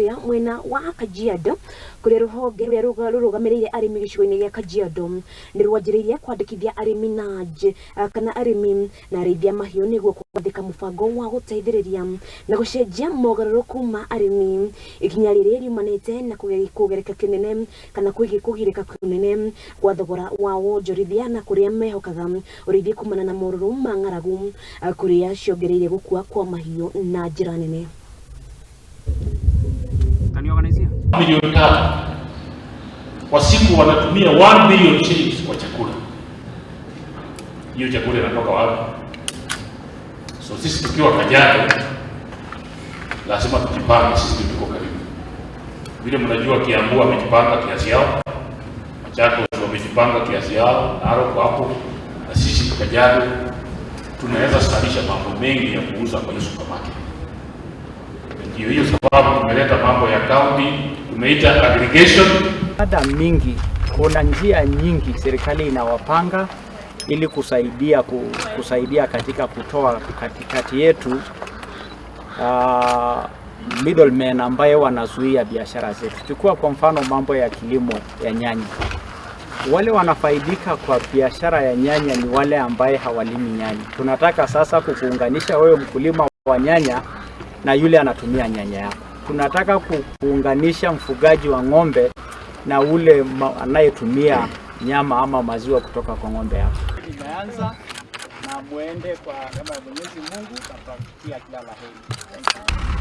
ya mwena wa Kajiado kuri ruhonge rurugamirire arimi gicigo-ini gia Kajiado ni rwanjiriirie kwandikithia arimi naje kana arimi na arithia mahiu niguo kwandika mubango wa guteithiriria na gucenjia mogaruruku ma arimi ikinya riri riumanite na kugereka kinene kana kugirika kinene kwa thogora wa wonjorithia na kuria mehokaga urithi kumana na moruru ma ng'aragu kuria ciongereire gukua kwa mahiu na njira nene. Milioni 3 kwa siku wanatumia 1 billion shillings kwa chakula. Hiyo chakula inatoka wapi? So sisi tukiwa Kajiado lazima tujipange, sisi tuko karibu. Vile mnajua Kiambu amejipanga kiasi yao, Machakos wamejipanga kiasi yao, Narok hapo, na sisi Kajiado tunaweza salisha mambo mengi ya kuuza kwa supermarket. Ndio hiyo sababu tumeleta mambo ya county, tumeita aggregation. Ada mingi, kuna njia nyingi serikali inawapanga ili kusaidia katika kutoa katikati yetu middlemen ambayo wanazuia biashara zetu. Chukua kwa mfano mambo ya kilimo ya nyanya. Wale wanafaidika kwa biashara ya nyanya ni wale ambaye hawalimi nyanya. Tunataka sasa kukuunganisha wewe mkulima wa nyanya na yule anatumia nyanya yako. Tunataka kuunganisha mfugaji wa ng'ombe na ule anayetumia nyama ama maziwa kutoka kwa ng'ombe yako. Imeanza na muende kwa neema ya Mwenyezi Mungu, tutafikia kila la heri.